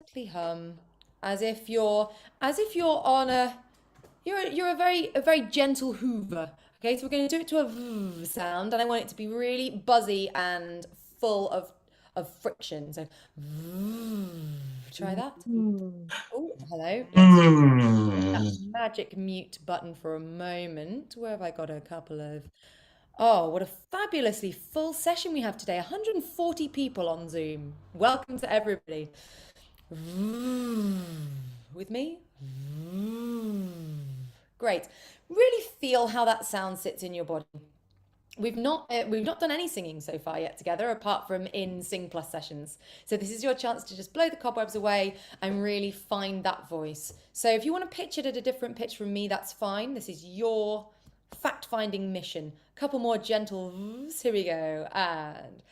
softly hum, as if you're on a you're a very gentle Hoover. Okay, so we're going to do it to a v sound, and I want it to be really buzzy and full of friction. So, try that. Mm. Oh, hello. Let's that Mm. magic mute button for a moment. Where have I got a couple of? Oh, what a fabulously full session we have today. 140 people on Zoom. Welcome to everybody. With me? Great. Really feel how that sound sits in your body. We've not done any singing so far yet together, apart from in Sing Plus sessions. So this is your chance to just blow the cobwebs away and really find that voice. So if you want to pitch it at a different pitch from me, that's fine. This is your fact-finding mission. A couple more gentle vs. Here we go. And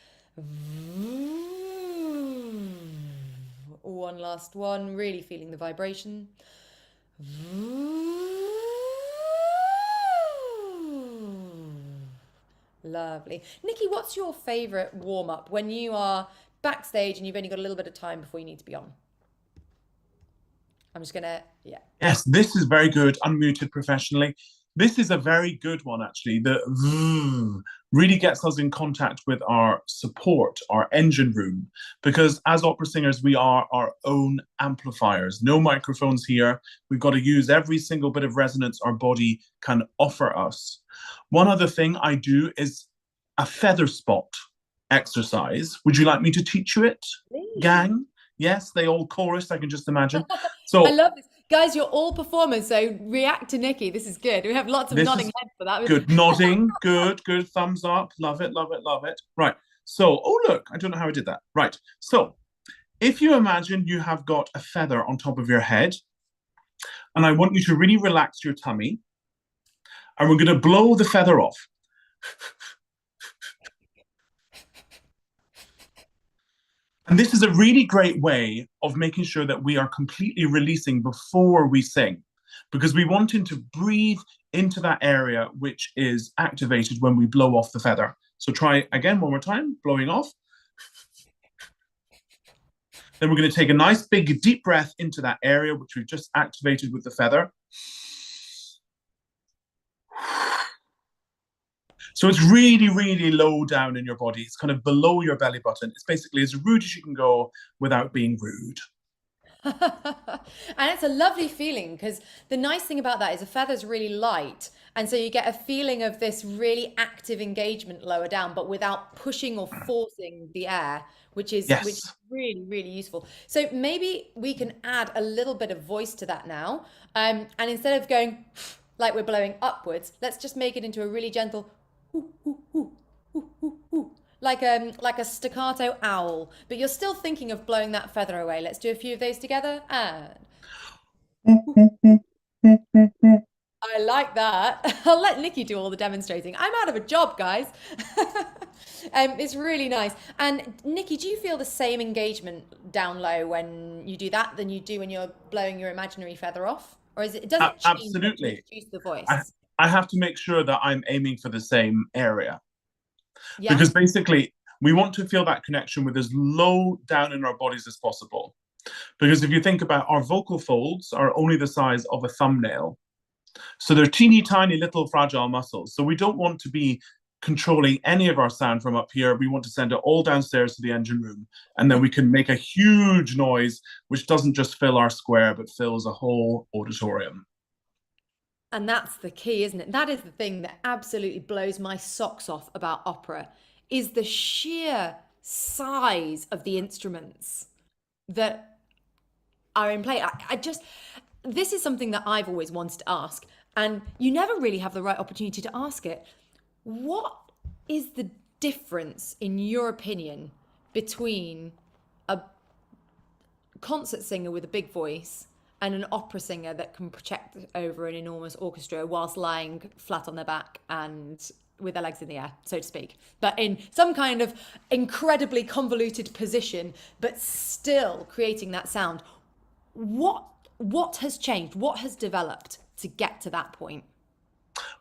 one last one. Really feeling the vibration. Lovely. Nikki, what's your favorite warm up when you are backstage and you've only got a little bit of time before you need to be on? I'm just gonna, yeah. Yes, this is very good, unmuted professionally. This is a very good one, actually. The really gets us in contact with our support, our engine room, because as opera singers, we are our own amplifiers. No microphones here. We've got to use every single bit of resonance our body can offer us. One other thing I do is a feather spot exercise. Would you like me to teach you it, Please. gang? Yes, they all chorus, I can just imagine. I So love this. Guys, you're all performers, so react to Nikki. This is good. We have lots of this nodding is heads for that. good. Nodding. Good, good. Thumbs up. Love it, love it, love it. Right. So, oh, look, I don't know how I did that. Right. So, if you imagine you have got a feather on top of your head, and I want you to really relax your tummy, and we're going to blow the feather off. And this is a really great way of making sure that we are completely releasing before we sing, because we want him to breathe into that area which is activated when we blow off the feather. So try again one more time, blowing off. Then we're going to take a nice big deep breath into that area which we've just activated with the feather. So it's really, really low down in your body. It's kind of below your belly button. It's basically as rude as you can go without being rude. And it's a lovely feeling because the nice thing about that is a feather's really light. And so you get a feeling of this really active engagement lower down, but without pushing or forcing the air, which is Yes. really, really useful. So maybe we can add a little bit of voice to that now. And instead of going like we're blowing upwards, let's just make it into a really gentle like a staccato owl, but you're still thinking of blowing that feather away. Let's do a few of those together. And I like that. I'll let Nikki do all the demonstrating. I'm out of a job, guys. It's really nice. And Nikki, do you feel the same engagement down low when you do that than you do when you're blowing your imaginary feather off? Or does it change once you Absolutely. introduce the I, voice? I have to make sure that I'm aiming for the same area Yeah? because basically we want to feel that connection with as low down in our bodies as possible. Because if you think about our vocal folds are only the size of a thumbnail. So they're teeny tiny little fragile muscles. So we don't want to be controlling any of our sound from up here. We want to send it all downstairs to the engine room. And then we can make a huge noise, which doesn't just fill our square, but fills a whole auditorium. And that's the key, isn't it? That is the thing that absolutely blows my socks off about opera is the sheer size of the instruments that are in play. This is something that I've always wanted to ask, and you never really have the right opportunity to ask it. What is the difference, in your opinion, between a concert singer with a big voice and an opera singer that can project over an enormous orchestra whilst lying flat on their back and with their legs in the air, so to speak, but in some kind of incredibly convoluted position, but still creating that sound? What has changed? What has developed to get to that point?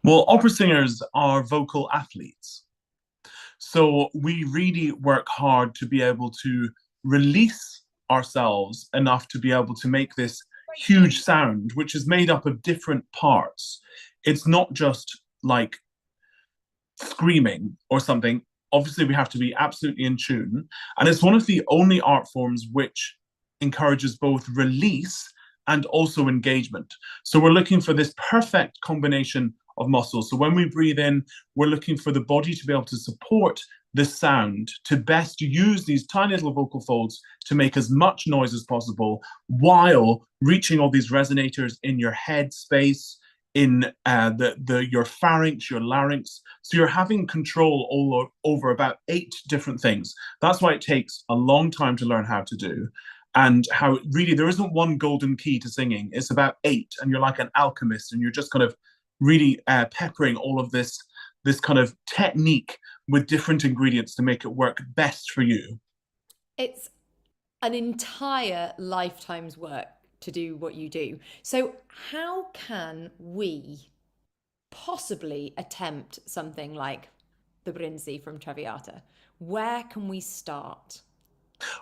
Well, opera singers are vocal athletes. So we really work hard to be able to release ourselves enough to be able to make this huge sound, which is made up of different parts. It's not just like screaming or something. Obviously, we have to be absolutely in tune. And it's one of the only art forms which encourages both release and also engagement. So we're looking for this perfect combination of muscles. So when we breathe in, we're looking for the body to be able to support this sound, to best use these tiny little vocal folds to make as much noise as possible while reaching all these resonators in your head space, in your pharynx, your larynx. So you're having control over about 8 different things. That's why it takes a long time to learn how to do. And how really there isn't one golden key to singing. It's about 8, and you're like an alchemist, and you're just kind of really peppering all of this kind of technique with different ingredients to make it work best for you. It's an entire lifetime's work to do what you do. So, how can we possibly attempt something like the Brindisi from Traviata? Where can we start?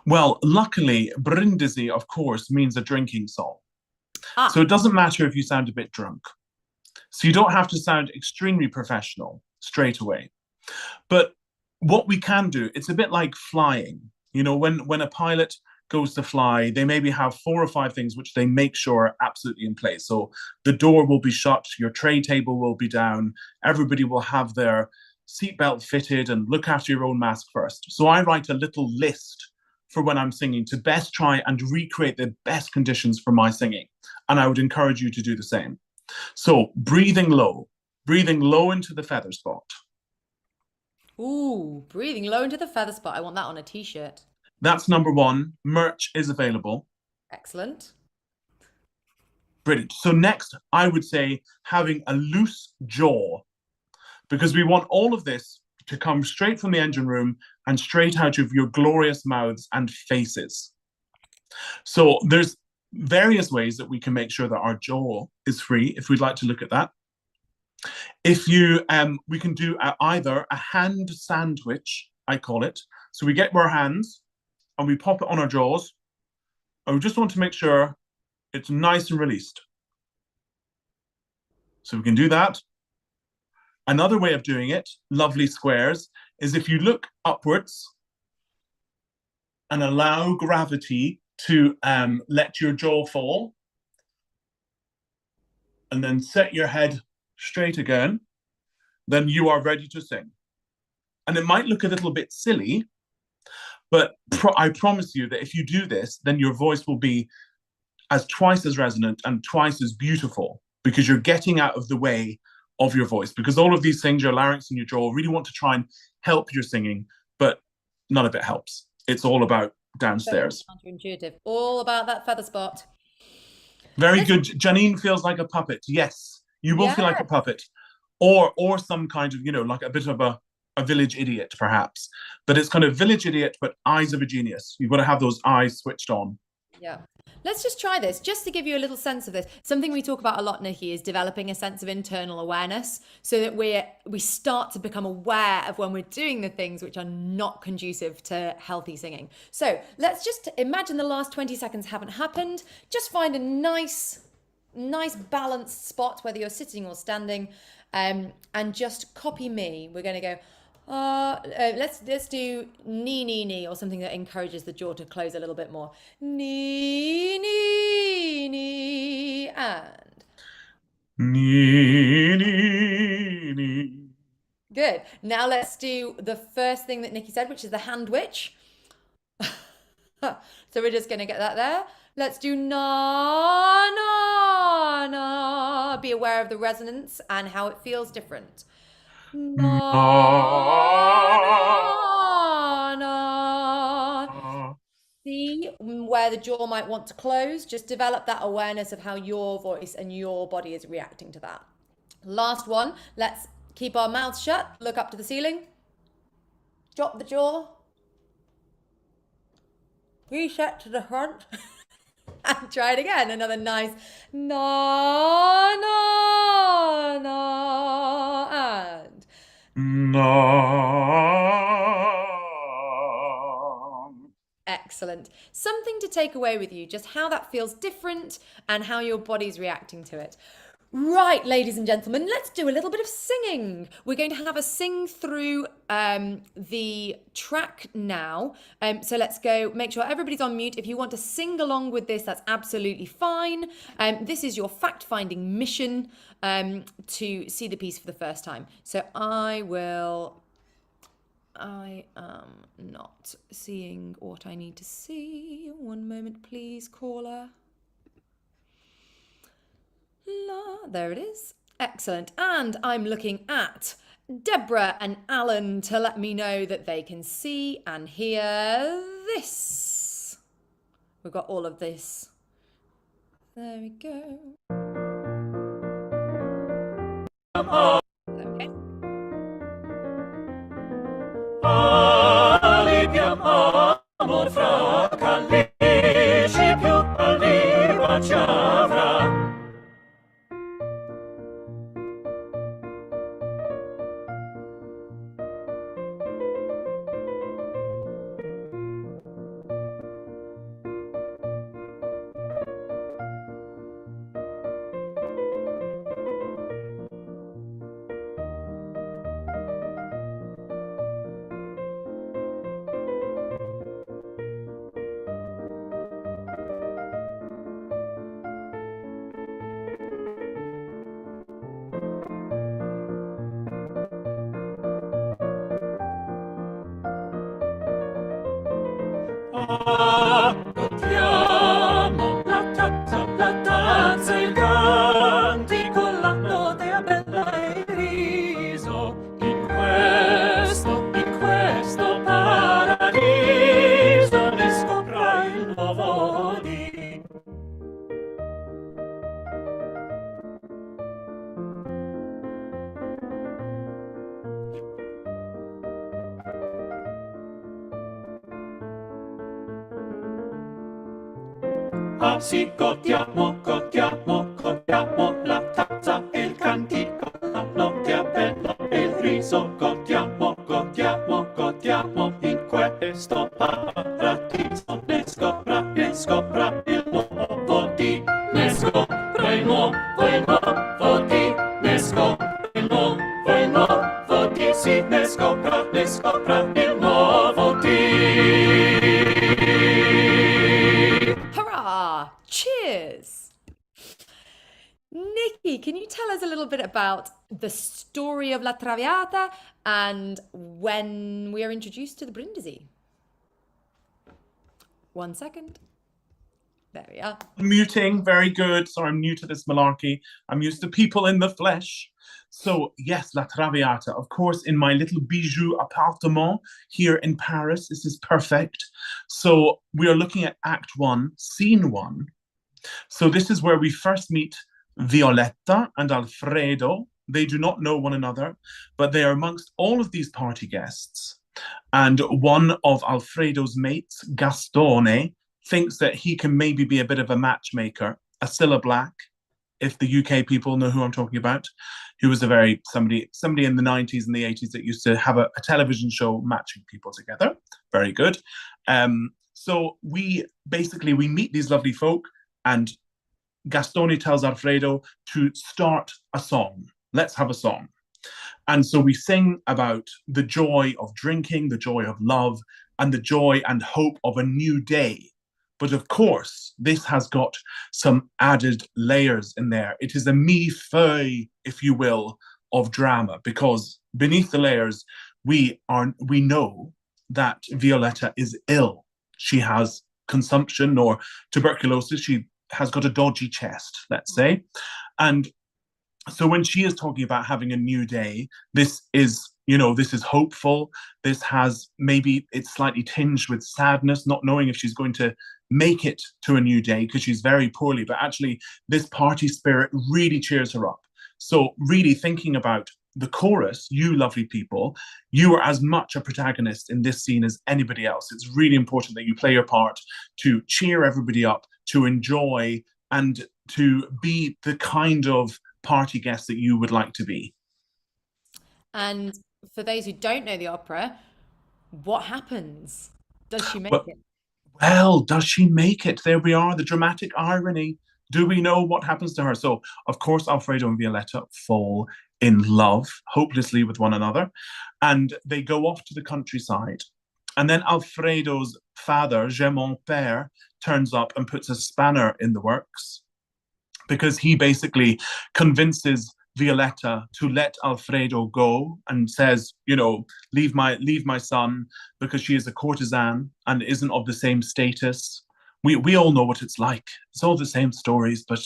Well, luckily, Brindisi, of course, means a drinking song. So Ah, it doesn't matter if you sound a bit drunk. So you don't have to sound extremely professional straight away. But what we can do, it's a bit like flying. You know, when a pilot goes to fly, they maybe have 4 or 5 things which they make sure are absolutely in place. So the door will be shut, your tray table will be down, everybody will have their seatbelt fitted and look after your own mask first. So I write a little list for when I'm singing to best try and recreate the best conditions for my singing. And I would encourage you to do the same. So breathing low into the feather spot. ooh, breathing low into the feather spot. I want that on a t-shirt. That's number 1. Merch is available. Excellent. Brilliant. So next, I would say having a loose jaw, because we want all of this to come straight from the engine room and straight out of your glorious mouths and faces. So there's various ways that we can make sure that our jaw is free, if we'd like to look at that. If you, we can do either a hand sandwich, I call it. So we get our hands and we pop it on our jaws, and we just want to make sure it's nice and released. So we can do that. Another way of doing it, lovely squares, is if you look upwards and allow gravity to let your jaw fall, and then set your head straight again, then you are ready to sing. And it might look a little bit silly, but I promise you that if you do this, then your voice will be as twice as resonant and twice as beautiful, because you're getting out of the way of your voice. Because all of these things, your larynx and your jaw, really want to try and help your singing, but none of it helps. It's all about Very downstairs. counterintuitive. All about that feather spot. Very Let's, good. Janine feels like a puppet. Yes, you will feel like a yeah. puppet, or some kind of, like a bit of a village idiot, perhaps. But it's kind of village idiot, but eyes of a genius. You've got to have those eyes switched on. Yeah. Let's just try this, just to give you a little sense of this. Something we talk about a lot, Nikki, is developing a sense of internal awareness so that we start to become aware of when we're doing the things which are not conducive to healthy singing. So let's just imagine the last 20 seconds haven't happened. Just find a nice balanced spot, whether you're sitting or standing, and just copy me. We're going to go, let's do knee knee knee, or something that encourages the jaw to close a little bit more. Knee knee knee, and Nee, nee, nee. good. Now let's do the first thing that Nikki said, which is the hand witch. So we're just going to get that there. Let's do na na na. Be aware of the resonance and how it feels different. Na na na. See where the jaw might want to close. Just develop that awareness of how your voice and your body is reacting to that. Last one. Let's keep our mouths shut. Look up to the ceiling. Drop the jaw. Reset to the front. And try it again. Another nice na na na, and No. excellent. Excellent. Something to take away with you, just how that feels different and how your body's reacting to it. Right, ladies and gentlemen, let's do a little bit of singing. We're going to have a sing through the track now. So let's go, make sure everybody's on mute. If you want to sing along with this, that's absolutely fine. This is your fact-finding mission to see the piece for the first time. So I am not seeing what I need to see. One moment, please, caller. There it is. Excellent. And I'm looking at Deborah and Alan to let me know that they can see and hear this. We've got all of this. There we go. Okay. Amor fra callici più all'igua ci avrà. Cantiamo la tazza, il cantico, la lode bella e il riso in questo paradiso riscopra il nuovo dì. Ah sì, godiamo la tazza e il cantico, la notte bella e il riso, godiamo in questo paradiso, ne scopra il nuovo dì, ne scopra il nuovo dì, ne scopra il nuovo dì, sì, ne scopra il nuovo dì. Hurrah! Cheers! Nicky, can you tell us a little bit about the story of La Traviata and when we are introduced to the Brindisi? 1 second. There we are. Muting, very good. Sorry, I'm new to this malarkey. I'm used to people in the flesh. So, yes, La Traviata, of course, in my little bijou appartement here in Paris. This is perfect. So, we are looking at Act 1, Scene 1. So, this is where we first meet Violetta and Alfredo. They do not know one another, but they are amongst all of these party guests. And one of Alfredo's mates, Gastone, thinks that he can maybe be a bit of a matchmaker, a Cilla Black, if the UK people know who I'm talking about, who was somebody in the 90s and the 80s that used to have a television show matching people together. Very good. So we meet these lovely folk, and Gastone tells Alfredo to start a song. Let's have a song. And so we sing about the joy of drinking, the joy of love, and the joy and hope of a new day. But of course, this has got some added layers in there. It is a millefeuille, if you will, of drama, because beneath the layers, we know that Violetta is ill. She has consumption or tuberculosis. She has got a dodgy chest, let's say. And so when she is talking about having a new day, this is hopeful. This has, maybe it's slightly tinged with sadness, not knowing if she's going to make it to a new day because she's very poorly. But actually, this party spirit really cheers her up. So really thinking about the chorus, you lovely people, you are as much a protagonist in this scene as anybody else. It's really important that you play your part to cheer everybody up, to enjoy, and to be the kind of party guest that you would like to be. And for those who don't know the opera, what happens? Does she make Well, it? Well, does she make it? There we are, the dramatic irony. Do we know what happens to her? So, of course, Alfredo and Violetta fall in love hopelessly with one another, and they go off to the countryside. And then Alfredo's father, J'ai mon père, turns up and puts a spanner in the works because he basically convinces Violetta to let Alfredo go and says, leave my son because she is a courtesan and isn't of the same status. We all know what it's like. It's all the same stories, but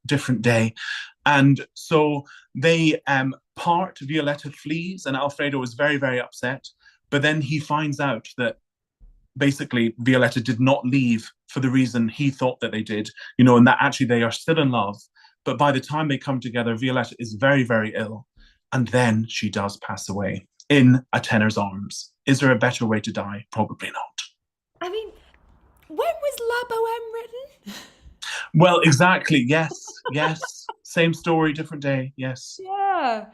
different day. And so they part. Violetta flees, and Alfredo is very, very upset. But then he finds out that basically Violetta did not leave for the reason he thought that they did, and that actually they are still in love. But by the time they come together, Violetta is very, very ill. And then she does pass away in a tenor's arms. Is there a better way to die? Probably not. I mean, when was La Boheme written? Well, exactly. Yes. Yes. Same story, different day. Yes. Yeah.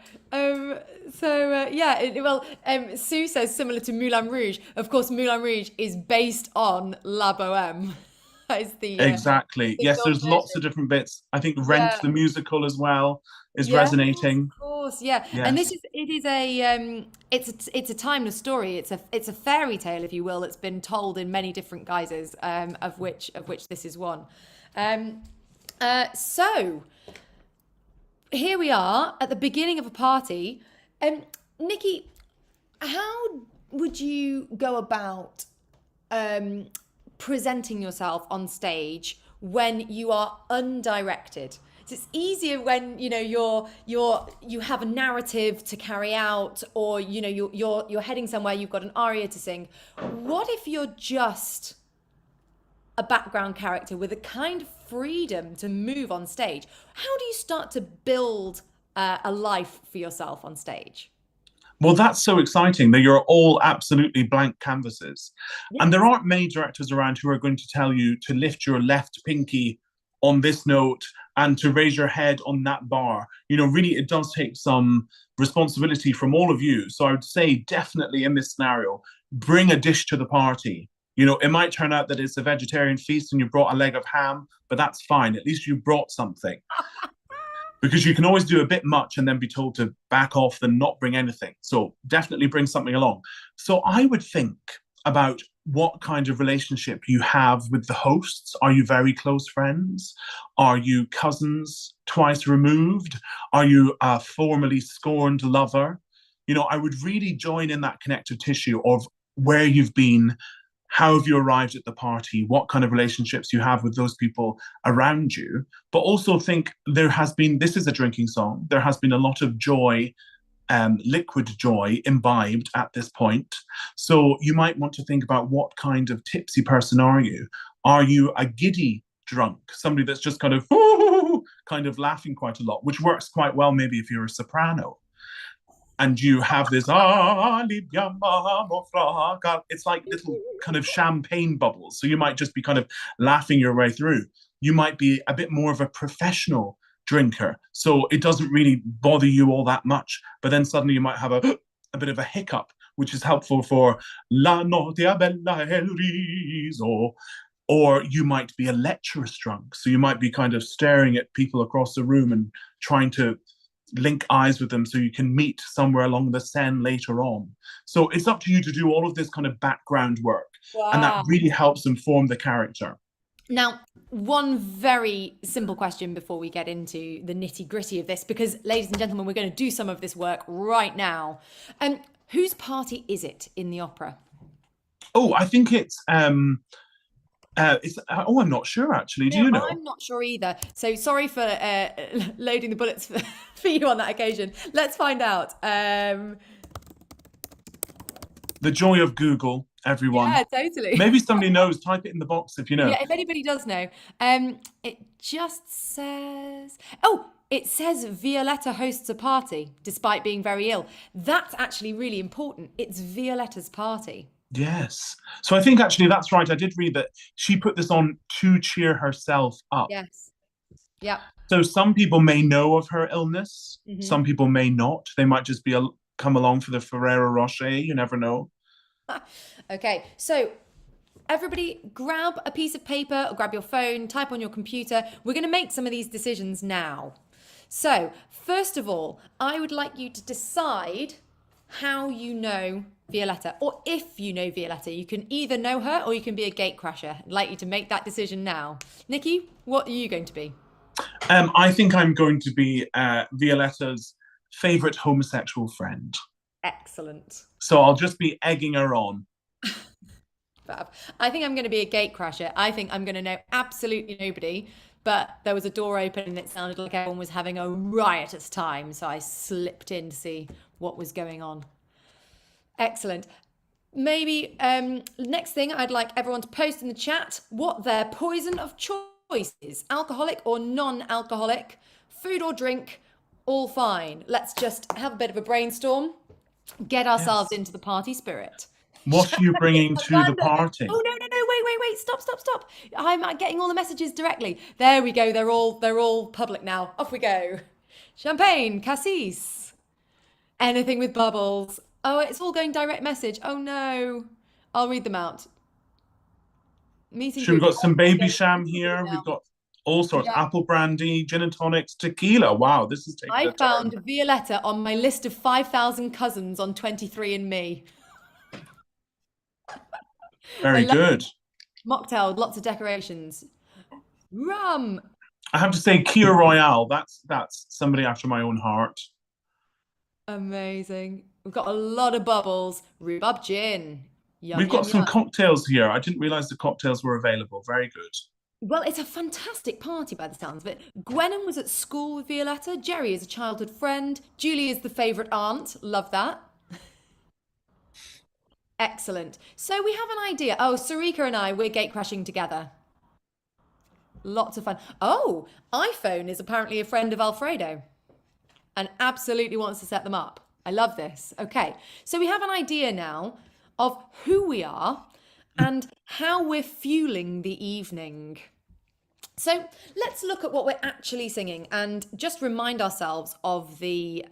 Sue says similar to Moulin Rouge. Of course, Moulin Rouge is based on La Boheme. That is Exactly. the Yes, film there's lots of version. different bits. I think Rent Yeah. the musical as well is Yes, resonating. of course, yeah. And Yes. it's a timeless story. It's a fairy tale, if you will, that's been told in many different guises, of which this is one. So here we are at the beginning of a party. Nikki, how would you go about presenting yourself on stage when you are undirected? So it's easier when you have a narrative to carry out, or you're heading somewhere, you've got an aria to sing. What if you're just a background character with a kind of freedom to move on stage? How do you start to build a life for yourself on stage? Well, that's so exciting that you're all absolutely blank canvases. And there Yes. aren't many directors around who are going to tell you to lift your left pinky on this note and to raise your head on that bar. Really, it does take some responsibility from all of you. So I would say definitely in this scenario, bring a dish to the party. It might turn out that it's a vegetarian feast and you brought a leg of ham, but that's fine. At least you brought something, because you can always do a bit much and then be told to back off and not bring anything. So definitely bring something along. So I would think about what kind of relationship you have with the hosts. Are you very close friends? Are you cousins twice removed? Are you a formerly scorned lover? I would really join in that connective tissue of where you've been, how have you arrived at the party, what kind of relationships you have with those people around you. But also think this is a drinking song, there has been a lot of joy, liquid joy imbibed at this point. So you might want to think about what kind of tipsy person are you? Are you a giddy drunk, somebody that's just kind of kind of laughing quite a lot, which works quite well maybe if you're a soprano and you have this it's like little kind of champagne bubbles. So you might just be kind of laughing your way through. You might be a bit more of a professional drinker, so it doesn't really bother you all that much. But then suddenly you might have a bit of a hiccup, which is helpful for La notte bella el riso. Or you might be a lecherous drunk, so you might be kind of staring at people across the room and trying to link eyes with them so you can meet somewhere along the Seine later on. So it's up to you to do all of this kind of background work. And that Wow. really helps inform the character. Now, one very simple question before we get into the nitty gritty of this, because, ladies and gentlemen, we're going to do some of this work right now. Whose party is it in the opera? Oh, I think I'm not sure actually. Do Yeah, you know? I'm not sure either. So sorry for loading the bullets for you on that occasion. Let's find out. The joy of Google, everyone. Yeah, totally. Maybe somebody knows. Type it in the box if you know. Yeah, if anybody does know. It just says, it says Violetta hosts a party despite being very ill. That's actually really important. It's Violetta's party. Yes. So I think actually that's right. I did read that she put this on to cheer herself up. Yes. Yeah. So some people may know of her illness. Mm-hmm. Some people may not. They might just come along for the Ferrero Rocher. You never know. Okay. So everybody grab a piece of paper or grab your phone, type on your computer. We're going to make some of these decisions now. So, first of all, I would like you to decide how you know Violetta, or if you know Violetta. You can either know her or you can be a gatecrasher. I'd like you to make that decision now. Nikki, what are you going to be? I think I'm going to be Violetta's favourite homosexual friend. Excellent. So I'll just be egging her on. Fab. I think I'm going to be a gatecrasher. I think I'm going to know absolutely nobody, but there was a door open and it sounded like everyone was having a riotous time. So I slipped in to see what was going on. Excellent. Maybe next thing, I'd like everyone to post in the chat what their poison of choice is. Alcoholic or non-alcoholic, food or drink, all fine. Let's just have a bit of a brainstorm, get ourselves into the party spirit. What are you bringing to the party? Oh, no, wait. Stop. I'm getting all the messages directly. There we go. They're all public now. Off we go. Champagne, cassis, anything with bubbles. Oh, it's all going direct message. Oh no. I'll read them out. We've got some baby sham here. We've got all sorts. Yeah. Apple brandy, gin and tonics, tequila. Wow, this is taking a turn. I found Violetta on my list of 5,000 cousins on 23andMe. Very good. Mocktail, lots of decorations. Rum. I have to say, Kia Royale. That's somebody after my own heart. Amazing. We've got a lot of bubbles. Rhubarb gin. Yum, We've got some cocktails here. I didn't realize the cocktails were available. Very good. Well, it's a fantastic party by the sounds of it. Gwennon was at school with Violetta. Jerry is a childhood friend. Julie is the favourite aunt. Love that. Excellent. So we have an idea. Oh, Sarika and I, we're gate crashing together. Lots of fun. Oh, iPhone is apparently a friend of Alfredo and absolutely wants to set them up. I love this. Okay, so we have an idea now of who we are and how we're fueling the evening. So let's look at what we're actually singing and just remind ourselves of the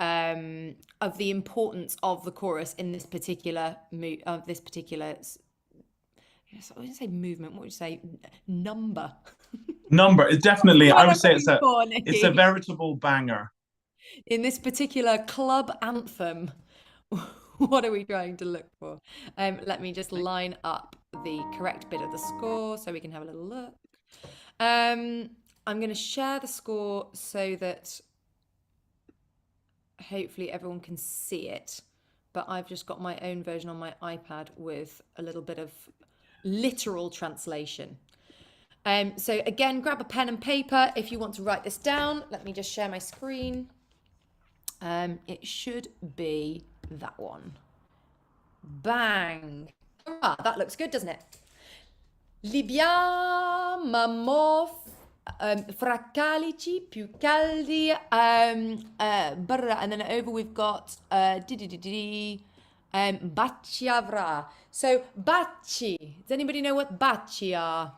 importance of the chorus in this particular Yes, I wouldn't say movement. What would you say? Number. Number. It definitely. I would say it's a veritable banger. In this particular club anthem, what are we trying to look for? Let me just line up the correct bit of the score so we can have a little look. I'm going to share the score so that hopefully everyone can see it. But I've just got my own version on my iPad with a little bit of literal translation. So again, grab a pen and paper if you want to write this down. Let me just share my screen. It should be that one. Bang. Ah, that looks good, doesn't it? Libiamo fracalici più caldi. And then over we've got baci avrà. So baci. Does anybody know what baci are?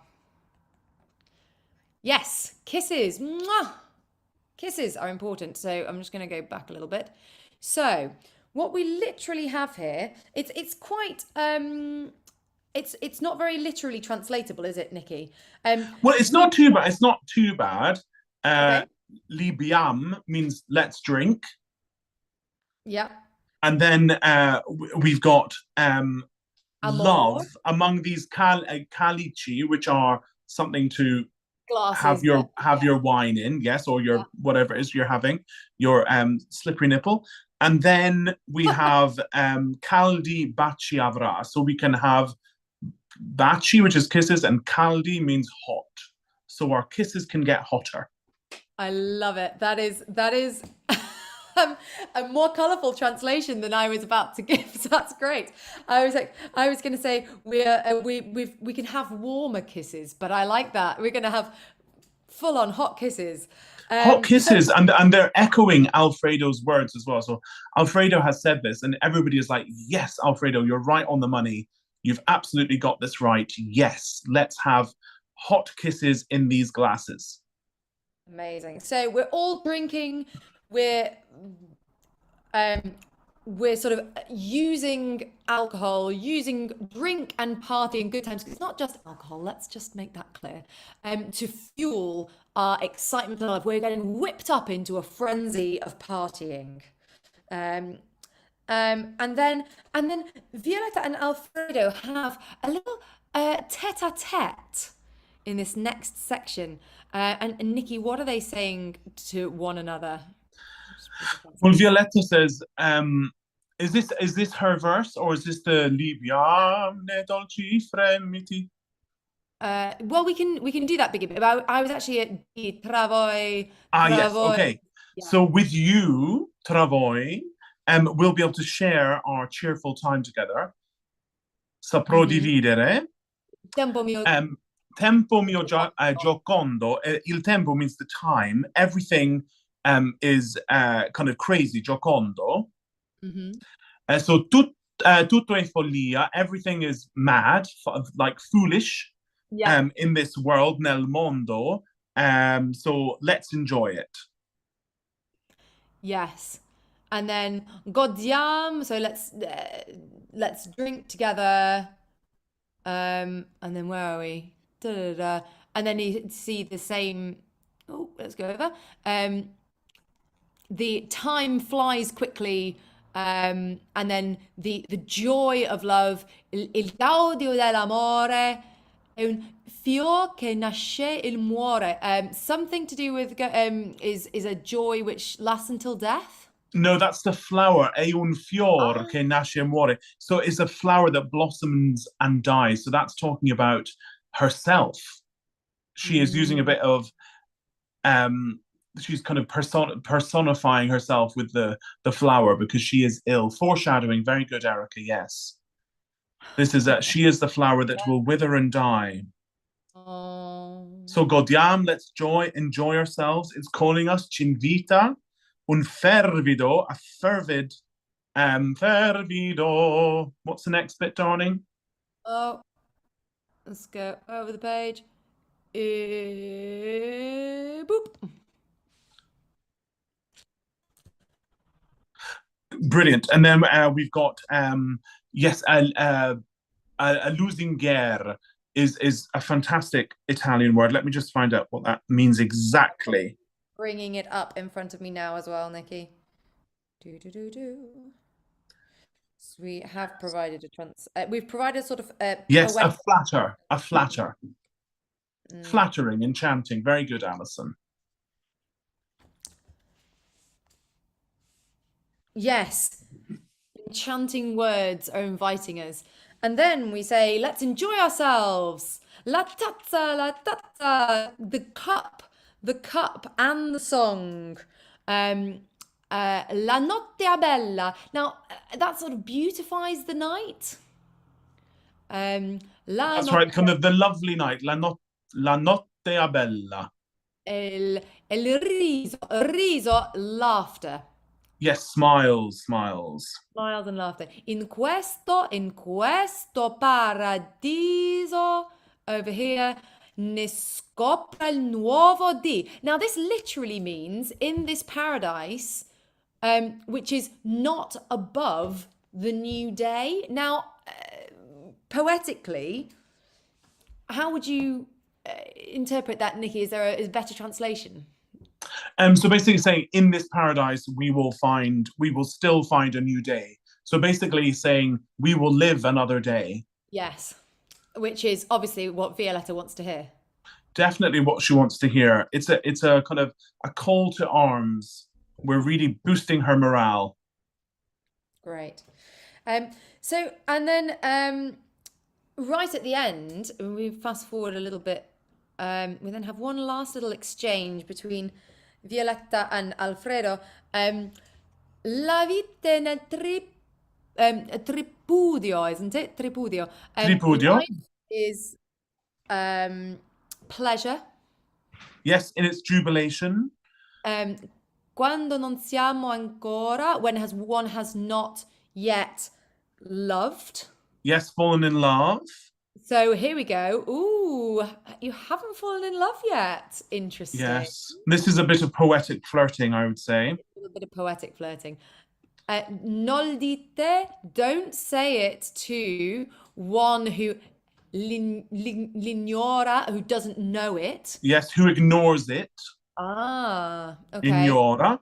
Yes, kisses. Mwah! Kisses are important. So I'm just going to go back a little bit. So what we literally have here, it's quite it's not very literally translatable, is it, Nikki? Well, it's not too bad. It's not too bad. Okay. Libiam means let's drink. Yeah. And then we've got love among these calici, which are something to glasses, have your wine in, yes, or your whatever it is you're having, your slippery nipple. And then we have caldi baci avrà, so we can have baci, which is kisses, and caldi means hot, so our kisses can get hotter. I love it. That is a more colourful translation than I was about to give. So that's great. I was going to say we can have warmer kisses, but I like that. We're going to have full on hot kisses. Hot kisses, and they're echoing Alfredo's words as well. So Alfredo has said this, and everybody is like, yes, Alfredo, you're right on the money. You've absolutely got this right. Yes, let's have hot kisses in these glasses. Amazing. So we're all drinking. We're we're sort of using alcohol, using drink and party and good times, 'cause it's not just alcohol, let's just make that clear, to fuel our excitement and love. We're getting whipped up into a frenzy of partying. Um, and then Violetta and Alfredo have a little tete-a-tete in this next section. And Nikki, what are they saying to one another? Well, Violetta says, is this her verse or is this the Libiane dolci fremiti? Well, we can do that bigger bit. I was actually at the Travoi. Yes, okay. Yeah. So with you, Travoi, we'll be able to share our cheerful time together. Saprò dividere. Tempo mio. Tempo mio giocondo. Il tempo means the time. Everything is kind of crazy, giocondo. So tutto è follia. Everything is mad, like foolish. Yeah. In this world, nel mondo. So let's enjoy it. Yes. And then godiam, so let's drink together. And then where are we? Da, da, da. And then you see the same. Oh, let's go over. The time flies quickly. And then the joy of love, il gaudio dell'amore, è un fior che nasce il muore. Something to do with is a joy which lasts until death. No, that's the flower. È un fior che nasce e muore. So it's a flower that blossoms and dies. So that's talking about herself. She is using a bit of she's kind of personifying herself with the flower because she is ill. Foreshadowing, very good, Erica. Yes, this is she is the flower that will wither and die. So godiam, let's enjoy ourselves. It's calling us cinvita, un fervido, a fervid, fervido. What's the next bit, darling? Oh, let's go over the page. Boop. Brilliant. And then we've got yes, a lusinghiere is a fantastic Italian word. Let me just find out what that means exactly. Bringing it up in front of me now as well, Nikki. So we have provided we've provided sort of yes, a flatter, flattering, enchanting. Very good, Alison. Yes, enchanting words are inviting us. And then we say, let's enjoy ourselves. La tazza, the cup and the song. La notte è bella. Now, that sort of beautifies the night. That's right, kind of the lovely night. La notte è bella. Il riso, laughter. Yes, smiles. Smiles and laughter. In questo paradiso, over here, ne scopra il nuovo di. Now, this literally means in this paradise, which is not above the new day. Now, poetically, how would you interpret that, Nikki? Is there a better translation? So basically saying in this paradise, we will still find a new day. So basically saying we will live another day. Yes, which is obviously what Violetta wants to hear. Definitely what she wants to hear. It's a kind of a call to arms. We're really boosting her morale. Great. So, and then right at the end, we fast forward a little bit, we then have one last little exchange between Violetta and Alfredo. La vita nel tripudio, isn't it? Tripudio. Tripudio. Life is pleasure. Yes, in its jubilation. Quando non siamo ancora, when one has not yet loved. Yes, fallen in love. So here we go. Ooh, you haven't fallen in love yet. Interesting. Yes, this is a bit of poetic flirting, I would say. A little bit of poetic flirting. Nol dite, don't say it to one who l'ignora, who doesn't know it. Yes, who ignores it. Ah, okay. Ignora.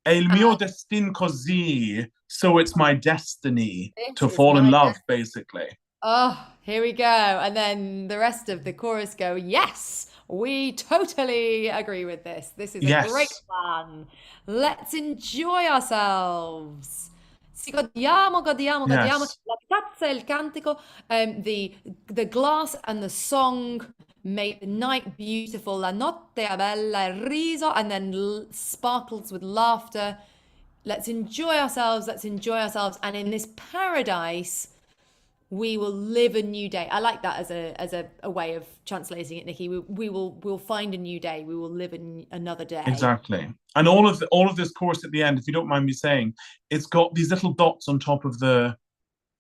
È il mio destin così, so it's my destiny It to is fall in my love, basically. Oh, here we go. And then the rest of the chorus go, yes, we totally agree with this. This is a great Yes, plan. Let's enjoy ourselves. Sì, godiamo, godiamo, godiamo. yes, La tazza e il cantico, the glass and the song make the night beautiful. La notte è bella, il riso, and then sparkles with laughter. Let's enjoy ourselves. Let's enjoy ourselves. And in this paradise, we will live a new day. I like that as a way of translating it, Nikki. We'll find a new day. We will live another day. exactly. And all of this chorus at the end, if you don't mind me saying, it's got these little dots on top of the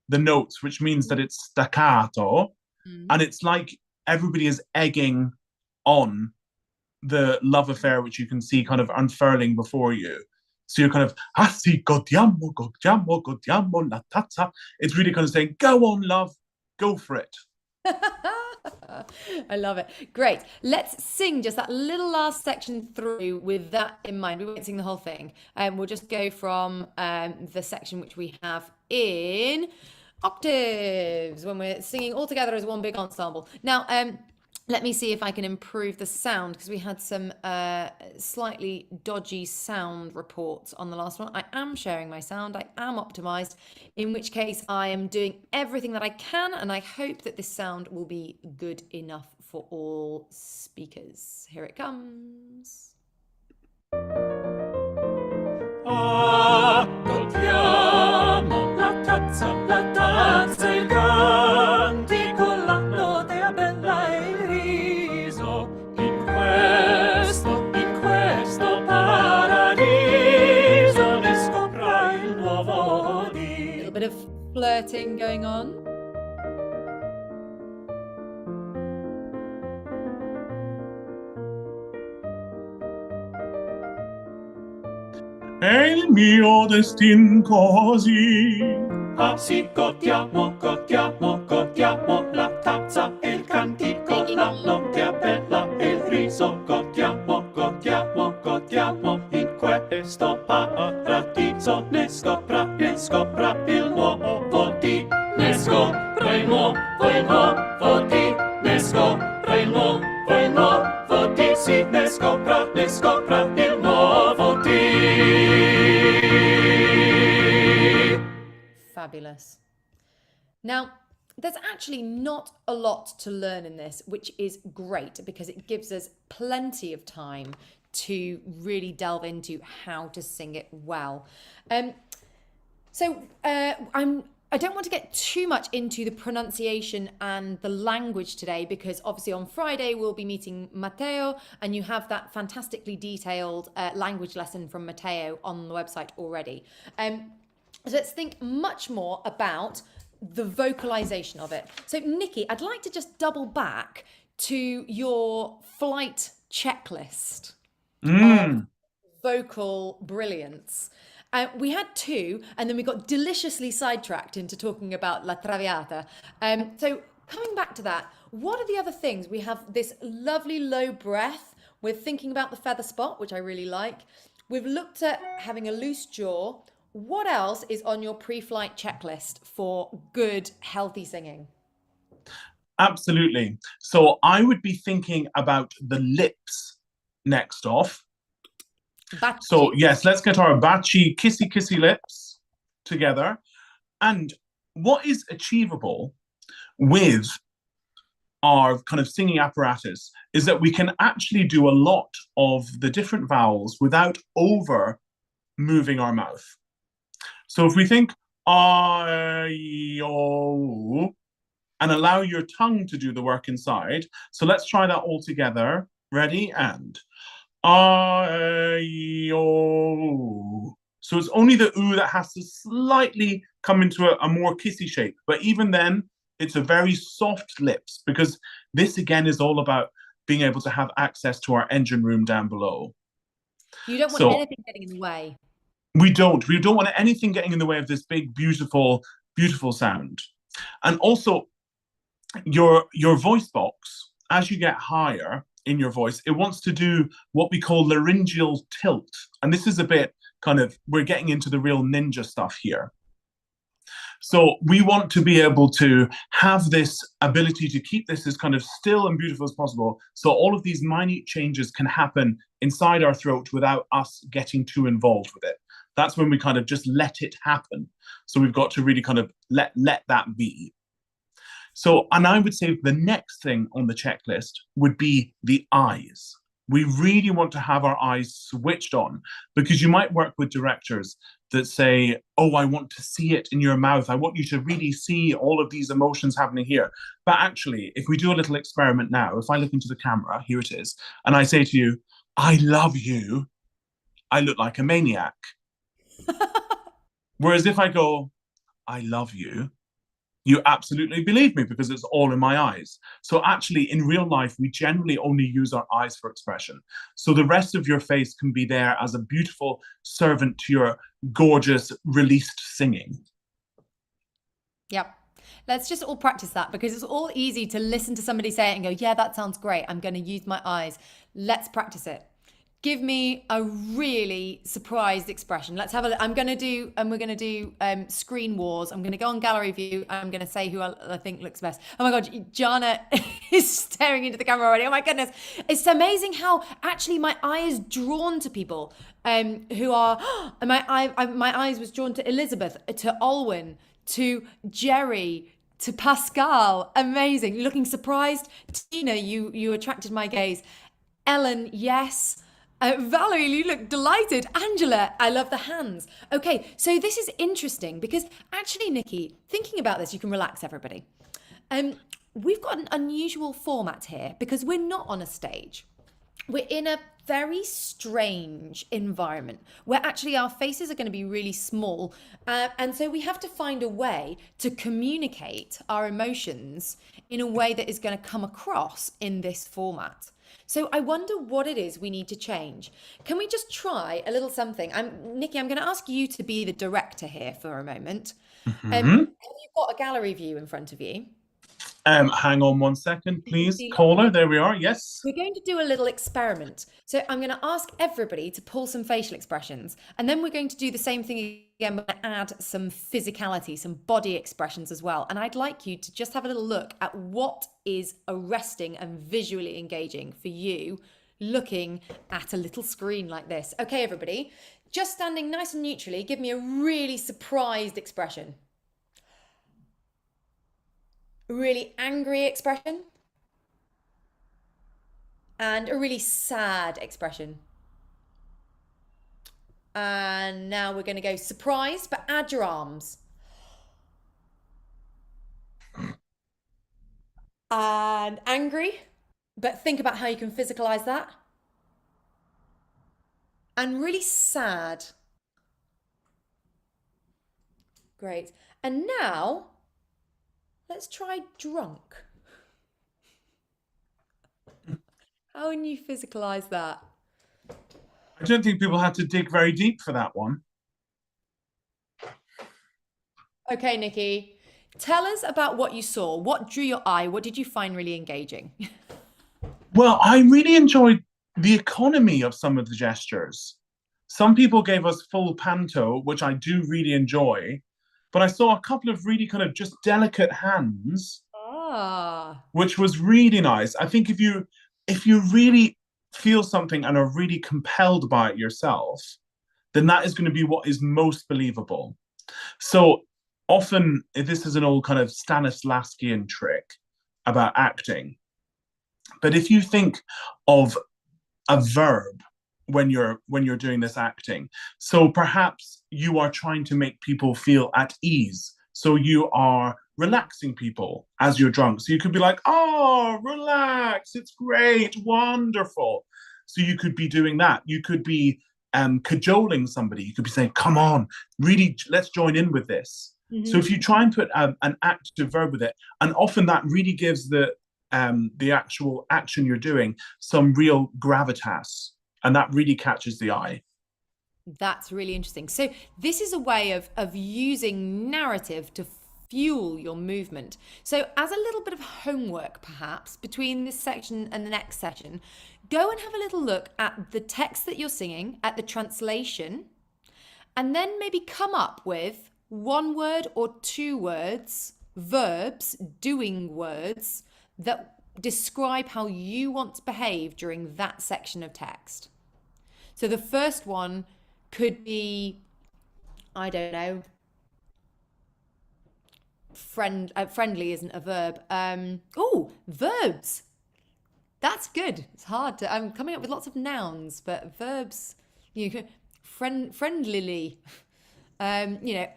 notes, which means that it's staccato, and it's like everybody is egging on the love affair, which you can see kind of unfurling before you. So you're kind of, ah, sì, godiamo, godiamo, godiamo la tazza. It's really kind of saying, go on, love, go for it. I love it. Great. Let's sing just that little last section through with that in mind. We won't sing the whole thing. We'll just go from the section which we have in octaves when we're singing all together as one big ensemble. Now, let me see if I can improve the sound because we had some slightly dodgy sound reports on the last one. I am sharing my sound. I am optimized, in which case I am doing everything that I can, and I hope that this sound will be good enough for all speakers. Here it comes. Godiamo la tazza, il cantico, la notte bella e il riso. In questo paradiso ne scopra il nuovo A dì. little bit of flirting going on. È il mio destin così. Ah sì, godiamo, godiamo, godiamo la tazza e il cantico, la notte bella e il riso. Godiamo, godiamo, godiamo in questo paradiso. Ne scopra il nuovo dì. Ne scopra il nuovo dì. Ne scopra il nuovo dì. Sì, ne scopra il nuovo dì. Fabulous. Now, there's actually not a lot to learn in this, which is great because it gives us plenty of time to really delve into how to sing it well. I don't want to get too much into the pronunciation and the language today because obviously on Friday we'll be meeting Matteo and you have that fantastically detailed language lesson from Matteo on the website already. So let's think much more about the vocalization of it. So Nikki, I'd like to just double back to your flight checklist of vocal brilliance. We had two, and then we got deliciously sidetracked into talking about La Traviata. So coming back to that, what are the other things? We have this lovely low breath. We're thinking about the feather spot, which I really like. We've looked at having a loose jaw. What else is on your pre-flight checklist for good, healthy singing? Absolutely. So I would be thinking about the lips next off. Baci. So yes, let's get our baci, kissy lips together. And what is achievable with our kind of singing apparatus is that we can actually do a lot of the different vowels without over moving our mouth. So if we think I, O, and allow your tongue to do the work inside. So let's try that all together. Ready? And I, O. So it's only the oo that has to slightly come into a more kissy shape. But even then, it's a very soft lips because this again is all about being able to have access to our engine room down below. You don't want anything getting in the way. We don't want anything getting in the way of this big, beautiful, beautiful sound. And also your voice box, as you get higher in your voice, it wants to do what we call laryngeal tilt. And this is a bit kind of, we're getting into the real ninja stuff here. So we want to be able to have this ability to keep this as kind of still and beautiful as possible. So all of these minute changes can happen inside our throat without us getting too involved with it. That's when we kind of just let it happen. So we've got to really kind of let that be. So, and I would say the next thing on the checklist would be the eyes. We really want to have our eyes switched on, because you might work with directors that say, oh, I want to see it in your mouth. I want you to really see all of these emotions happening here. But actually, if we do a little experiment now, if I look into the camera, here it is, and I say to you, I love you, I look like a maniac. Whereas if I go, I love you, you absolutely believe me because it's all in my eyes. So actually, in real life, we generally only use our eyes for expression. So the rest of your face can be there as a beautiful servant to your gorgeous, released singing. Yep. Let's just all practice that, because it's all easy to listen to somebody say it and go, yeah, that sounds great. I'm going to use my eyes. Let's practice it. Give me a really surprised expression. Let's have a, I'm going to do, and we're going to do screen wars. I'm going to go on gallery view. I'm going to say who I think looks best. Oh my God, Jana is staring into the camera already. Oh my goodness. It's amazing how actually my eye is drawn to people who are, my eyes was drawn to Elizabeth, to Olwen, to Jerry, to Pascal. Amazing. Looking surprised. Tina, you attracted my gaze. Ellen, yes. Valerie, you look delighted. Angela, I love the hands. Okay, so this is interesting because actually, Nicky, thinking about this, you can relax everybody. We've got an unusual format here because we're not on a stage. We're in a very strange environment where actually our faces are going to be really small. And so we have to find a way to communicate our emotions in a way that is going to come across in this format. So I wonder what it is we need to change. Can we just try a little something? Nicky, I'm going to ask you to be the director here for a moment. Have you got a gallery view in front of you? Hang on one second, please. Caller, there we are. Yes. We're going to do a little experiment. So I'm going to ask everybody to pull some facial expressions, and then we're going to do the same thing again, but add some physicality, some body expressions as well. And I'd like you to just have a little look at what is arresting and visually engaging for you looking at a little screen like this. Okay, everybody, just standing nice and neutrally, give me a really surprised expression. A really angry expression. And a really sad expression. And now we're going to go surprised, but add your arms. And angry, but think about how you can physicalize that. And really sad. Great. And now, let's try drunk. How can you physicalize that? I don't think people had to dig very deep for that one. Okay, Nicky, tell us about what you saw. What drew your eye? What did you find really engaging? Well, I really enjoyed the economy of some of the gestures. Some people gave us full panto, which I do really enjoy, but I saw a couple of really kind of just delicate hands, which was really nice. I think if you really feel something and are really compelled by it yourself, then that is going to be what is most believable. So often, this is an old kind of Stanislavskian trick about acting. But if you think of a verb when you're doing this acting, so perhaps you are trying to make people feel at ease. So you are relaxing people as you're drunk. So you could be like, oh, relax, it's great, wonderful. So you could be doing that. You could be cajoling somebody. You could be saying, come on, really, let's join in with this. Mm-hmm. So if you try and put an active verb with it, and often that really gives the actual action you're doing some real gravitas, and that really catches the eye. That's really interesting. So this is a way of using narrative to fuel your movement. So as a little bit of homework, perhaps between this section and the next session, go and have a little look at the text that you're singing, at the translation, and then maybe come up with one word or two words, verbs, doing words that describe how you want to behave during that section of text. So the first one could be, I don't know, friendly isn't a verb. Oh, verbs. That's good. It's hard to. I'm coming up with lots of nouns, but verbs. You can friendlily. So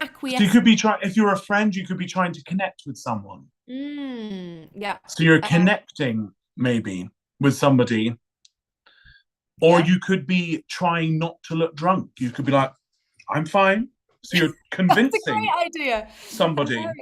Acquiesce. you could be trying, if you're a friend, you could be trying to connect with someone. Yeah. So you're connecting maybe with somebody. Or Yeah. you could be trying not to look drunk. You could be like, I'm fine. So you're convincing That's a great idea. somebody. Hilarious.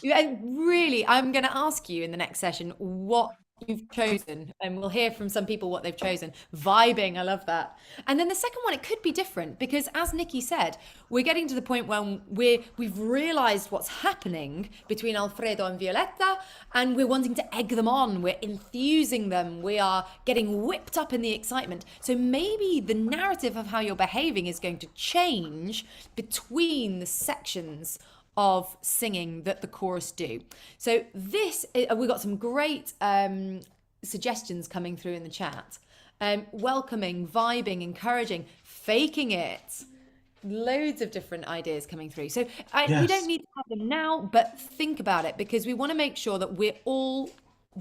And really, I'm going to ask you in the next session what you've chosen, and we'll hear from some people what they've chosen. Vibing, I love that. And then the second one, it could be different because, as Nicky said, we're getting to the point when we've realized what's happening between Alfredo and Violetta, and we're wanting to egg them on. We're enthusing them. We are getting whipped up in the excitement. So maybe the narrative of how you're behaving is going to change between the sections of singing that the chorus do. So we've got some great suggestions coming through in the chat. Welcoming, vibing, encouraging, faking it. Loads of different ideas coming through. So we don't need to have them now, but think about it because we want to make sure that we're all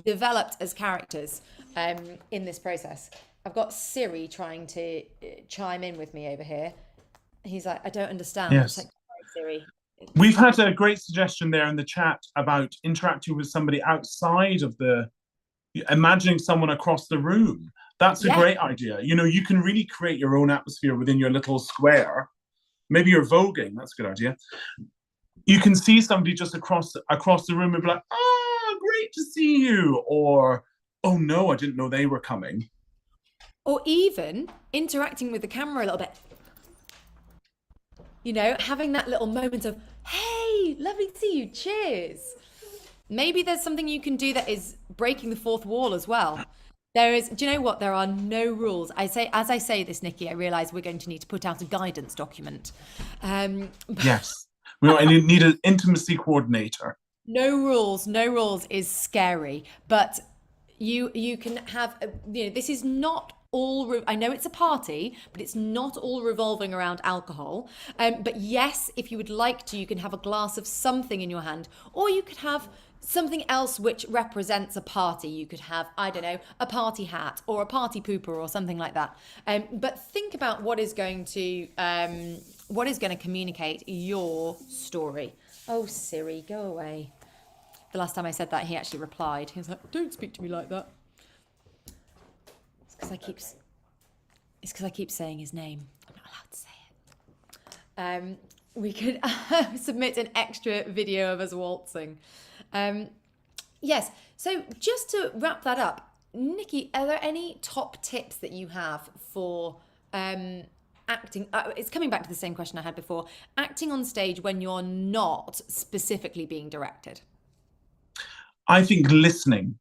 developed as characters in this process. I've got Siri trying to chime in with me over here. He's like, I don't understand. Yes. Like, Siri. We've had a great suggestion there in the chat about interacting with somebody outside of imagining someone across the room. That's a great idea. You can really create your own atmosphere within your little square. Maybe you're voguing. That's a good idea. You can see somebody just across the room and be like, oh, great to see you. Or, oh no, I didn't know they were coming. Or even interacting with the camera a little bit. Having that little moment of, hey, lovely to see you, cheers. Maybe there's something you can do that is breaking the fourth wall as well. Do you know what? There are no rules. As I say this, Nicky, I realise we're going to need to put out a guidance document. Yes. We need an intimacy coordinator. No rules is scary, but you can have, this is not all, I know it's a party, but it's not all revolving around alcohol. But yes, if you would like to, you can have a glass of something in your hand, or you could have something else which represents a party. You could have, I don't know, a party hat or a party pooper or something like that. But think about what is going to communicate your story. Oh, Siri, go away. The last time I said that, he actually replied. He was like, don't speak to me like that. It's because I keep saying his name. I'm not allowed to say it. We could submit an extra video of us waltzing. Yes. So just to wrap that up, Nicky, are there any top tips that you have for acting? It's coming back to the same question I had before. Acting on stage when you're not specifically being directed. I think listening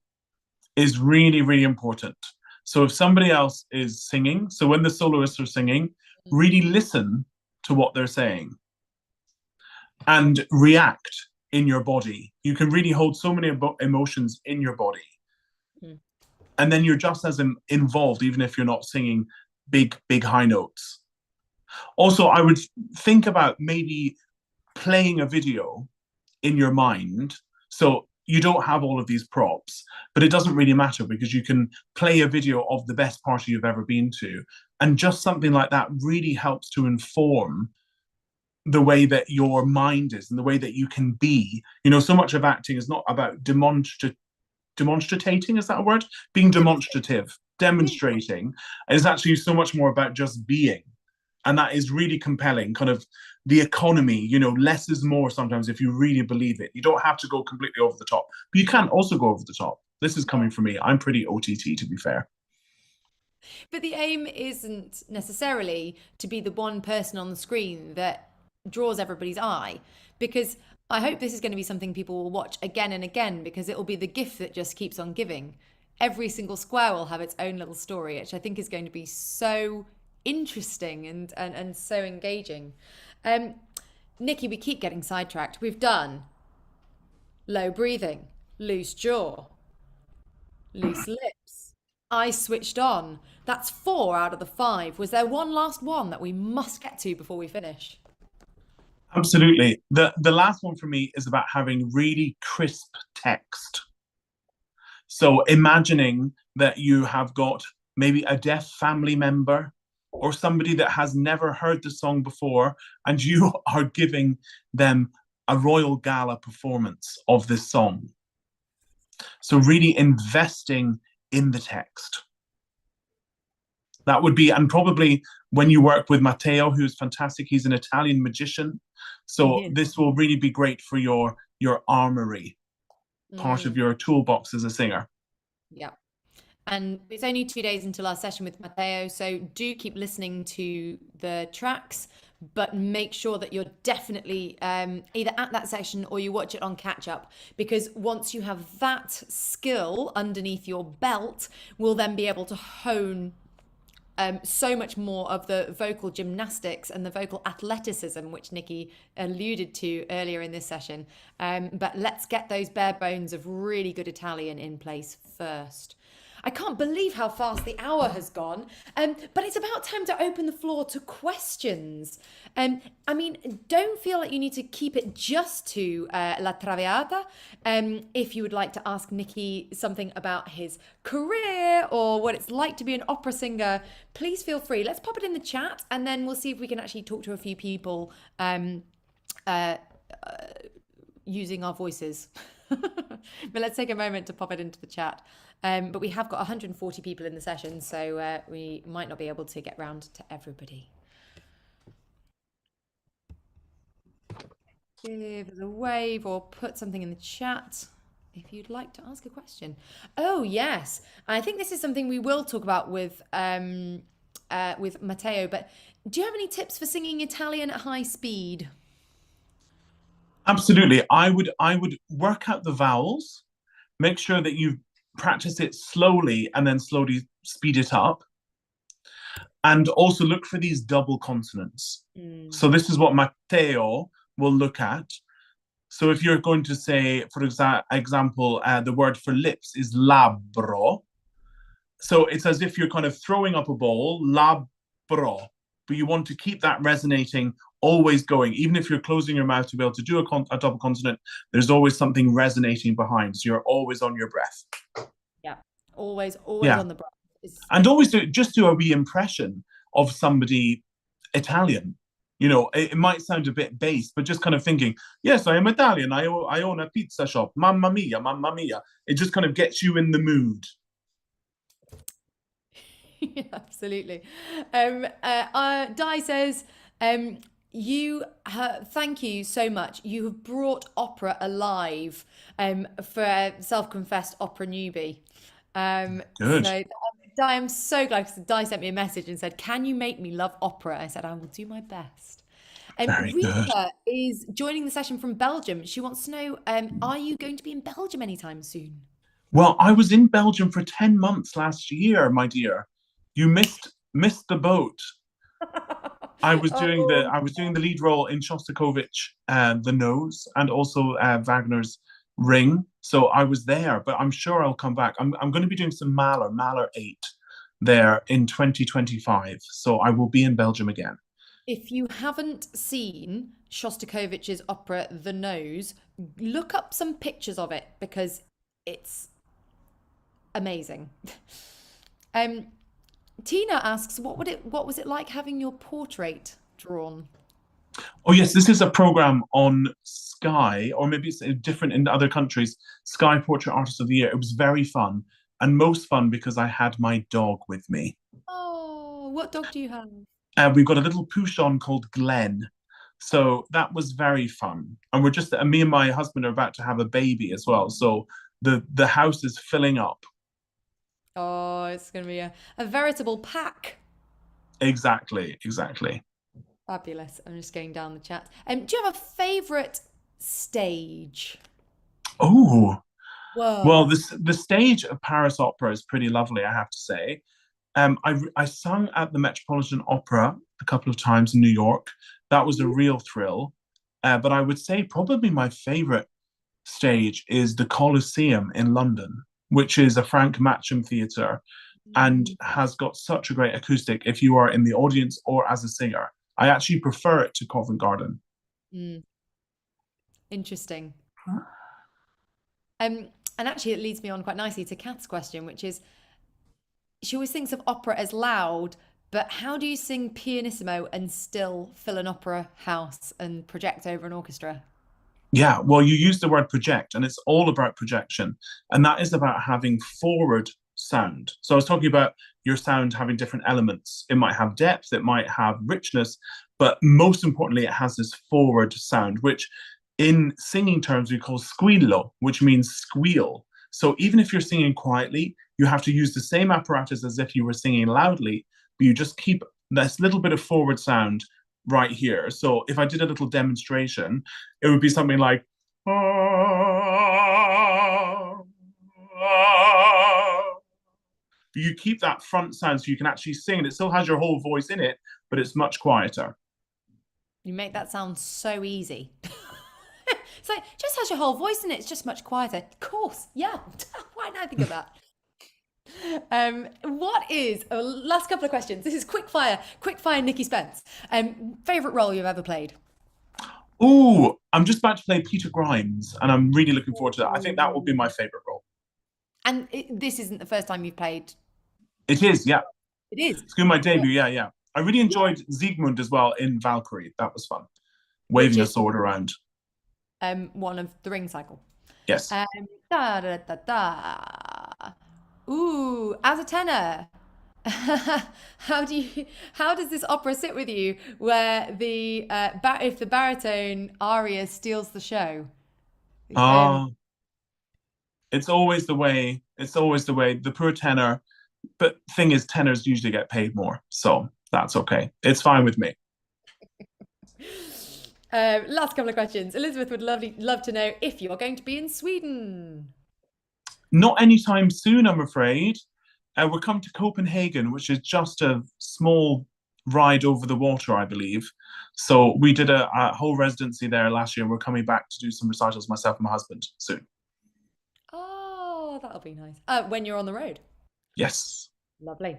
is really, really important. So if somebody else is singing, so when the soloists are singing, really listen to what they're saying and react in your body. You can really hold so many emotions in your body. And then you're just as involved, even if you're not singing big high notes. Also, I would think about maybe playing a video in your mind. So you don't have all of these props, but it doesn't really matter because you can play a video of the best party you've ever been to. And just something like that really helps to inform the way that your mind is and the way that you can be. So much of acting is not about demonstrating, is that a word? Being demonstrative, demonstrating. Is actually so much more about just being. And that is really compelling, kind of the economy, less is more sometimes if you really believe it. You don't have to go completely over the top, but you can also go over the top. This is coming from me. I'm pretty OTT, to be fair. But the aim isn't necessarily to be the one person on the screen that draws everybody's eye, because I hope this is going to be something people will watch again and again, because it will be the gift that just keeps on giving. Every single square will have its own little story, which I think is going to be so interesting and so engaging. Um, Nicky, we keep getting sidetracked. We've done low breathing, loose jaw, loose lips, eyes switched on. That's 4 out of the 5. Was there one last one that we must get to before we finish? Absolutely. The last one for me is about having really crisp text. So imagining that you have got maybe a deaf family member or somebody that has never heard the song before, and you are giving them a royal gala performance of this song. So really investing in the text. That would be, and probably when you work with Matteo, who's fantastic, he's an Italian magician. So this will really be great for your armory, part of your toolbox as a singer. Yeah. And it's only 2 days until our session with Matteo, so do keep listening to the tracks, but make sure that you're definitely either at that session or you watch it on catch up, because once you have that skill underneath your belt, we'll then be able to hone so much more of the vocal gymnastics and the vocal athleticism, which Nicky alluded to earlier in this session. But let's get those bare bones of really good Italian in place first. I can't believe how fast the hour has gone, but it's about time to open the floor to questions. I mean, don't feel like you need to keep it just to La Traviata. If you would like to ask Nicky something about his career or what it's like to be an opera singer, please feel free. Let's pop it in the chat, and then we'll see if we can actually talk to a few people using our voices. But let's take a moment to pop it into the chat. But we have got 140 people in the session, so we might not be able to get round to everybody. Give us a wave or put something in the chat if you'd like to ask a question. Oh, yes. I think this is something we will talk about with Matteo, but do you have any tips for singing Italian at high speed? Absolutely. I would work out the vowels, make sure that you practice it slowly and then slowly speed it up. And also look for these double consonants. So this is what Matteo will look at. So if you're going to say, for example, the word for lips is labbro. So it's as if you're kind of throwing up a ball, labbro, but you want to keep that resonating, always going. Even if you're closing your mouth to be able to do a double consonant, there's always something resonating behind. So you're always on your breath. Yeah, always on the breath. And always just do a wee impression of somebody Italian. You know, it might sound a bit base, but just kind of thinking, yes, I am Italian. I own a pizza shop. Mamma mia, mamma mia. It just kind of gets you in the mood. Yeah, absolutely. Di says, thank you so much. You have brought opera alive for a self-confessed opera newbie. Good. So, Di, I'm so glad, because Di sent me a message and said, can you make me love opera? I said, I will do my best. Very Rita good. is joining the session from Belgium. She wants to know, are you going to be in Belgium anytime soon? Well, I was in Belgium for 10 months last year, my dear. You missed the boat. I was doing the lead role in Shostakovich, The Nose, and also Wagner's Ring. So I was there, but I'm sure I'll come back. I'm going to be doing some Mahler 8 there in 2025. So I will be in Belgium again. If you haven't seen Shostakovich's opera The Nose, look up some pictures of it, because it's amazing. Tina asks, what was it like having your portrait drawn? Oh yes, this is a program on Sky, or maybe it's different in other countries. Sky Portrait Artist of the Year. It was very fun, and most fun because I had my dog with me. Oh, what dog do you have? We've got a little Pouchon called Glenn, so that was very fun. And me and my husband are about to have a baby as well, so the house is filling up. Oh, it's going to be a veritable pack. Exactly. Fabulous. I'm just going down the chat. Do you have a favorite stage? Oh, well, Whoa. the stage of Paris Opera is pretty lovely, I have to say. I sung at the Metropolitan Opera a couple of times in New York. That was a real thrill. But I would say probably my favorite stage is the Colosseum in London, which is a Frank Matcham theatre and has got such a great acoustic if you are in the audience or as a singer. I actually prefer it to Covent Garden. Mm, interesting. And actually, it leads me on quite nicely to Kath's question, which is she always thinks of opera as loud, but how do you sing pianissimo and still fill an opera house and project over an orchestra? Yeah, well, you use the word project, and it's all about projection. And that is about having forward sound. So I was talking about your sound having different elements. It might have depth, it might have richness, but most importantly, it has this forward sound, which in singing terms we call squillo, which means squeal. So even if you're singing quietly, you have to use the same apparatus as if you were singing loudly, but you just keep this little bit of forward sound right here. So if I did a little demonstration, it would be something like you keep that front sound so you can actually sing and it still has your whole voice in it, but it's much quieter. You make that sound so easy. It's like, just has your whole voice in it. It's just much quieter. Of course, yeah. Why didn't I think of that? What is, last couple of questions. This is quick fire, Nicky Spence. Favorite role you've ever played? Oh, I'm just about to play Peter Grimes and I'm really looking forward to that. I think that will be my favorite role. And this isn't the first time you've played. It is, yeah. It is. It's going to be my debut, yeah. I really enjoyed Siegmund as well in Valkyrie. That was fun. Waving a sword around. One of the ring cycle. Yes. Da, da, da, da. Ooh, as a tenor, how does this opera sit with you where the if the baritone aria steals the show? It's always the way. The poor tenor. But thing is, tenors usually get paid more, so that's okay. It's fine with me. Last couple of questions. Elizabeth would love to know if you're going to be in Sweden. Not anytime soon, I'm afraid. We're coming to Copenhagen, which is just a small ride over the water, I believe. So we did a whole residency there last year. We're coming back to do some recitals, myself and my husband, soon. Oh, that'll be nice. When you're on the road. Yes. Lovely.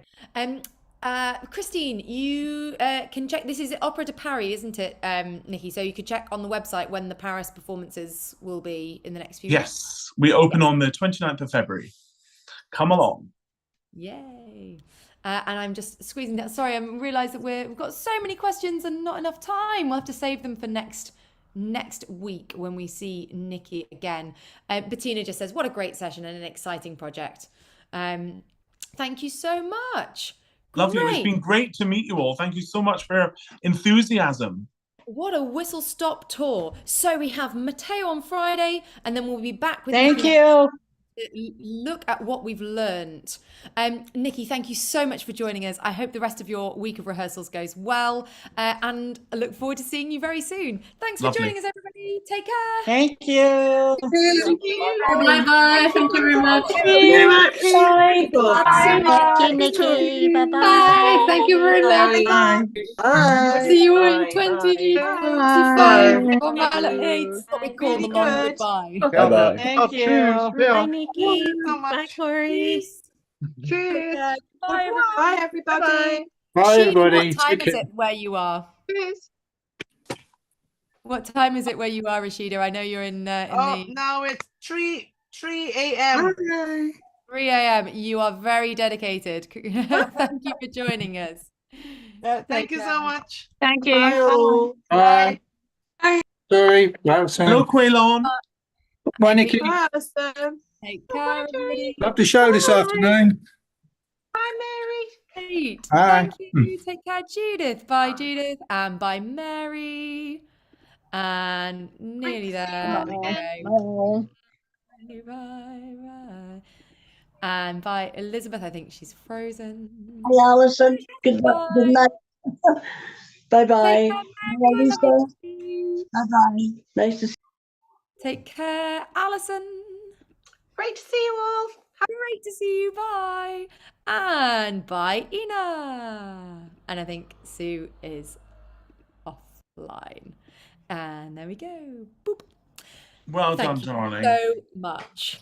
Christine, you can check. This is Opera de Paris, isn't it, Nicky? So you could check on the website when the Paris performances will be in the next few weeks. Yes, we open on the 29th of February. Come along. Yay. And I'm just squeezing that. Sorry, I realised that we've got so many questions and not enough time. We'll have to save them for next week when we see Nicky again. Bettina just says, what a great session and an exciting project. Thank you so much. Lovely. It's been great to meet you all. Thank you so much for your enthusiasm. What a whistle-stop tour. So we have Matteo on Friday, and then we'll be back with Thank you. Look at what we've learned. Nicky, thank you so much for joining us. I hope the rest of your week of rehearsals goes well, and I look forward to seeing you very soon. Thanks for joining us, everybody. Take care. Thank you. Thank you. Bye-bye. Thank you very much. Bye. Nicky. Bye-bye. Bye. Thank you very much. Bye. See you in 2025. It's what we call the long goodbye. Bye-bye. Thank you. Bye, Nicky. so much. Bye, Corey. Cheers. Bye, Bye, everybody. Bye, everybody. What time Take is care. it where you are? Cheers. What time is it where you are, Rashida? I know you're in the Now it's 3 a.m. 3 a.m. You are very dedicated. Thank you for joining us. Thank you so much. Thank you. Bye. Sorry. Hello, Quaylon. Bye, Nicky. Bye, Alison. Take care, everybody. Love the show this afternoon. Bye, Mary. Great. Bye. Thank you. Take care, Judith. Bye, Judith. And bye, Mary. And nearly there. Bye. Bye. Bye. And by Elizabeth, I think she's frozen. Hi, Alison. Good night. Bye-bye. Take care, Mary. Lisa. Lovely to see you. Bye-bye. Nice to see Take care, Alison. Great to see you all. Great to see you. Bye. And bye, Ina. And I think Sue is offline. And there we go. Boop. Well Thank done, you darling. so much.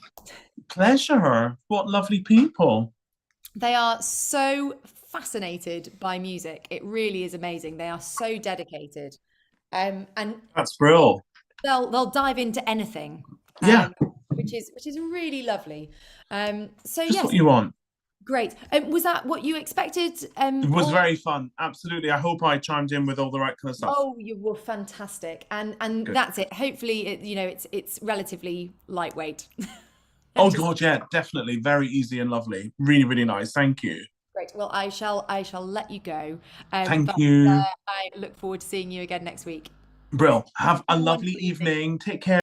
Pleasure. What lovely people. They are so fascinated by music. It really is amazing. They are so dedicated. And That's brilliant. they'll dive into anything. Yeah. Which is really lovely. So Just yes, what you want. great. Was that what you expected? It was Paul? very fun. Absolutely. I hope I chimed in with all the right kind of stuff. Oh, you were fantastic. And Good. that's it. Hopefully, it's relatively lightweight. Oh God, yeah, definitely. Very easy and lovely. Really, really nice. Thank you. Great. Well, I shall let you go. Thank But, you. I look forward to seeing you again next week. Brill. Have a lovely Wonderful evening. evening. Take care.